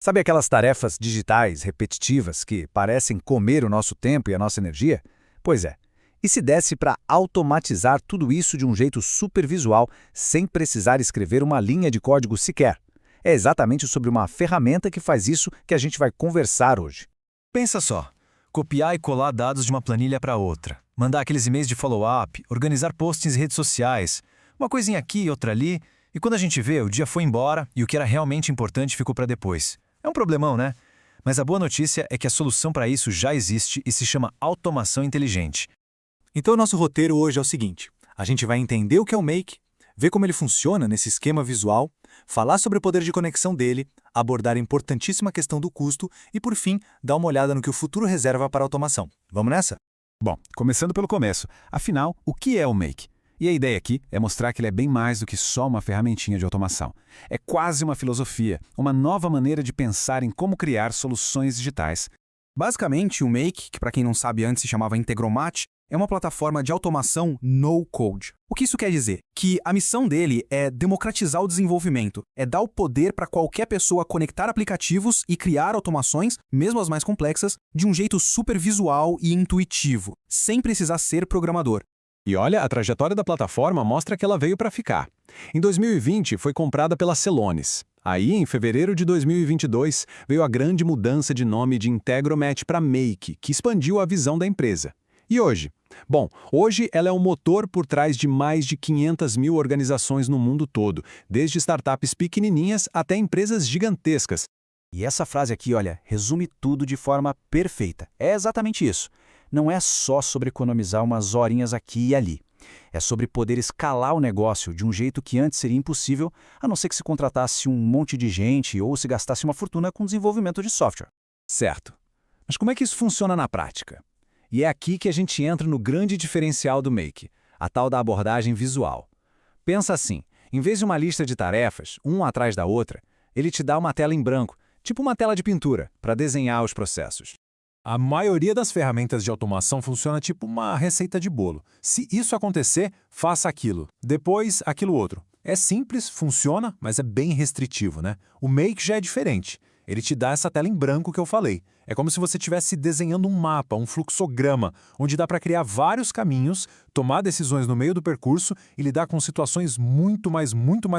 Sabe aquelas tarefas digitais repetitivas que parecem comer o nosso tempo e a nossa energia? Pois é. E se desse para automatizar tudo isso de um jeito super visual, sem precisar escrever uma linha de código sequer? É exatamente sobre uma ferramenta que faz isso que a gente vai conversar hoje. Pensa só, copiar e colar dados de uma planilha para outra, mandar aqueles e-mails de follow-up, organizar posts em redes sociais, uma coisinha aqui e outra ali, e quando a gente vê, o dia foi embora e o que era realmente importante ficou para depois. É um problemão, né? Mas a boa notícia é que a solução para isso já existe e se chama automação inteligente. Então, o nosso roteiro hoje é o seguinte: a gente vai entender o que é o Make, ver como ele funciona nesse esquema visual, falar sobre o poder de conexão dele, abordar a importantíssima questão do custo e, por fim, dar uma olhada no que o futuro reserva para a automação. Vamos nessa? Bom, começando pelo começo. Afinal, o que é o Make? E a ideia aqui é mostrar que ele é bem mais do que só uma ferramentinha de automação. É quase uma filosofia, uma nova maneira de pensar em como criar soluções digitais. Basicamente, o Make, que para quem não sabe antes se chamava Integromat, é uma plataforma de automação no-code. O que isso quer dizer? Que a missão dele é democratizar o desenvolvimento, é dar o poder para qualquer pessoa conectar aplicativos e criar automações, mesmo as mais complexas, de um jeito super visual e intuitivo, sem precisar ser programador. E olha, a trajetória da plataforma mostra que ela veio para ficar. Em 2020, foi comprada pela Celonis. Aí, em fevereiro de 2022, veio a grande mudança de nome de Integromat para Make, que expandiu a visão da empresa. E hoje? Bom, hoje ela é o motor por trás de mais de 500 mil organizações no mundo todo, desde startups pequenininhas até empresas gigantescas. E essa frase aqui, olha, resume tudo de forma perfeita. É exatamente isso. Não é só sobre economizar umas horinhas aqui e ali. É sobre poder escalar o negócio de um jeito que antes seria impossível, a não ser que se contratasse um monte de gente ou se gastasse uma fortuna com desenvolvimento de software. Certo. Mas como é que isso funciona na prática? E é aqui que a gente entra no grande diferencial do Make, a tal da abordagem visual. Pensa assim, em vez de uma lista de tarefas, uma atrás da outra, ele te dá uma tela em branco, tipo uma tela de pintura, para desenhar os processos. A maioria das ferramentas de automação funciona tipo uma receita de bolo. Se isso acontecer, faça aquilo. Depois, aquilo outro. É simples, funciona, mas é bem restritivo, né? O Make já é diferente. Ele te dá essa tela em branco que eu falei. É como se você estivesse desenhando um mapa, um fluxograma, onde dá para criar vários caminhos, tomar decisões no meio do percurso e lidar com situações muito mais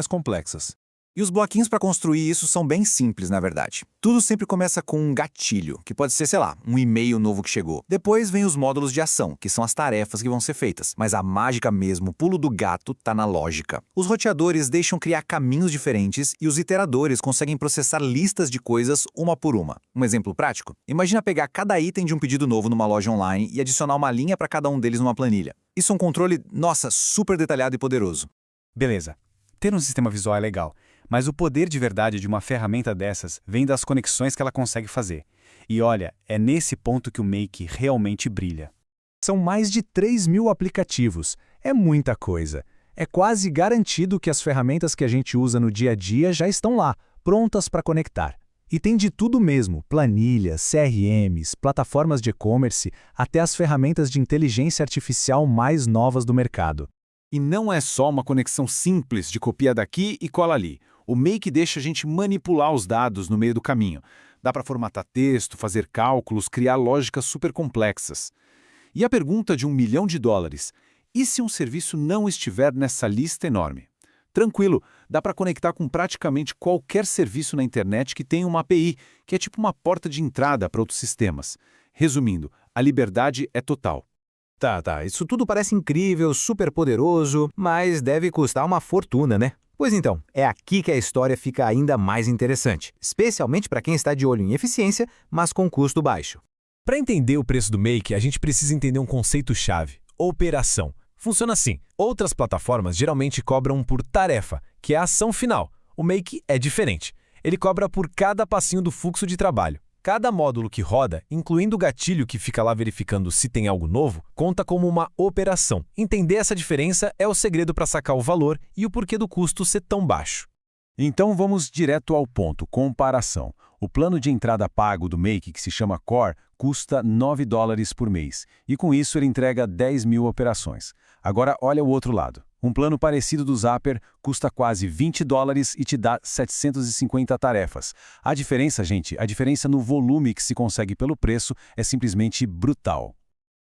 complexas. E os bloquinhos para construir isso são bem simples, na verdade. Tudo sempre começa com um gatilho, que pode ser, sei lá, um e-mail novo que chegou. Depois vem os módulos de ação, que são as tarefas que vão ser feitas. Mas a mágica mesmo, o pulo do gato, tá na lógica. Os roteadores deixam criar caminhos diferentes e os iteradores conseguem processar listas de coisas uma por uma. Um exemplo prático? Imagina pegar cada item de um pedido novo numa loja online e adicionar uma linha para cada um deles numa planilha. Isso é um controle, nossa, super detalhado e poderoso. Beleza. Ter um sistema visual é legal. Mas o poder de verdade de uma ferramenta dessas vem das conexões que ela consegue fazer. E olha, é nesse ponto que o Make realmente brilha. São mais de 3.000 aplicativos. É muita coisa. É quase garantido que as ferramentas que a gente usa no dia a dia já estão lá, prontas para conectar. E tem de tudo mesmo, planilhas, CRMs, plataformas de e-commerce, até as ferramentas de inteligência artificial mais novas do mercado. E não é só uma conexão simples de copia daqui e cola ali. O Make deixa a gente manipular os dados no meio do caminho. Dá para formatar texto, fazer cálculos, criar lógicas super complexas. E a pergunta de $1 milhão: e se um serviço não estiver nessa lista enorme? Tranquilo, dá para conectar com praticamente qualquer serviço na internet que tenha uma API, que é tipo uma porta de entrada para outros sistemas. Resumindo, a liberdade é total. Tá, isso tudo parece incrível, super poderoso, mas deve custar uma fortuna, né? Pois então, é aqui que a história fica ainda mais interessante, especialmente para quem está de olho em eficiência, mas com custo baixo. Para entender o preço do Make, a gente precisa entender um conceito-chave: operação. Funciona assim: outras plataformas geralmente cobram por tarefa, que é a ação final. O Make é diferente. Ele cobra por cada passinho do fluxo de trabalho. Cada módulo que roda, incluindo o gatilho que fica lá verificando se tem algo novo, conta como uma operação. Entender essa diferença é o segredo para sacar o valor e o porquê do custo ser tão baixo. Então vamos direto ao ponto, comparação. O plano de entrada pago do Make, que se chama Core, custa $9 por mês. E com isso ele entrega 10.000 operações. Agora olha o outro lado. Um plano parecido do Zapier custa quase $20 e te dá 750 tarefas. A diferença, gente, a diferença no volume que se consegue pelo preço é simplesmente brutal.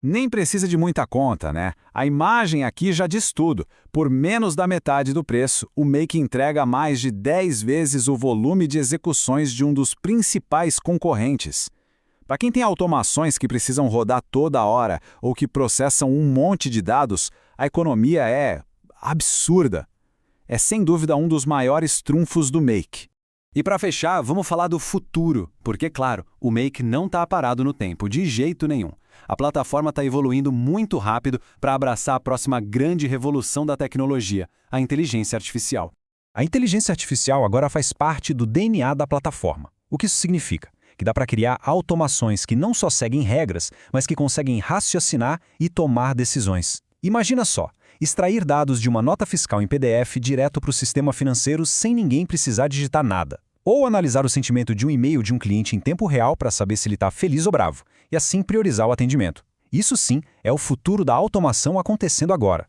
Nem precisa de muita conta, né? A imagem aqui já diz tudo. Por menos da metade do preço, o Make entrega mais de 10 vezes o volume de execuções de um dos principais concorrentes. Para quem tem automações que precisam rodar toda hora ou que processam um monte de dados, a economia é absurda. É sem dúvida um dos maiores trunfos do Make. E para fechar, vamos falar do futuro, porque, claro, o Make não está parado no tempo, de jeito nenhum. A plataforma está evoluindo muito rápido para abraçar a próxima grande revolução da tecnologia, a inteligência artificial. A inteligência artificial agora faz parte do DNA da plataforma. O que isso significa? Que dá para criar automações que não só seguem regras, mas que conseguem raciocinar e tomar decisões. Imagina só, extrair dados de uma nota fiscal em PDF direto para o sistema financeiro sem ninguém precisar digitar nada. Ou analisar o sentimento de um e-mail de um cliente em tempo real para saber se ele está feliz ou bravo, e assim priorizar o atendimento. Isso sim é o futuro da automação acontecendo agora.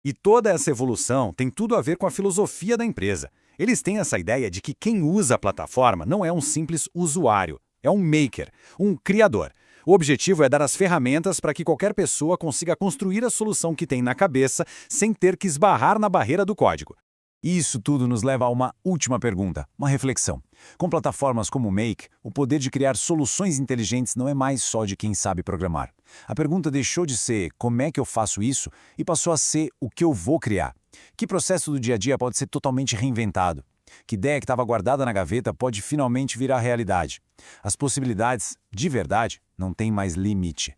E toda essa evolução tem tudo a ver com a filosofia da empresa. Eles têm essa ideia de que quem usa a plataforma não é um simples usuário, é um maker, um criador. O objetivo é dar as ferramentas para que qualquer pessoa consiga construir a solução que tem na cabeça sem ter que esbarrar na barreira do código. Isso tudo nos leva a uma última pergunta, uma reflexão. Com plataformas como o Make, o poder de criar soluções inteligentes não é mais só de quem sabe programar. A pergunta deixou de ser como é que eu faço isso e passou a ser o que eu vou criar. Que processo do dia a dia pode ser totalmente reinventado? Que ideia que estava guardada na gaveta pode finalmente virar realidade? As possibilidades, de verdade, não têm mais limite.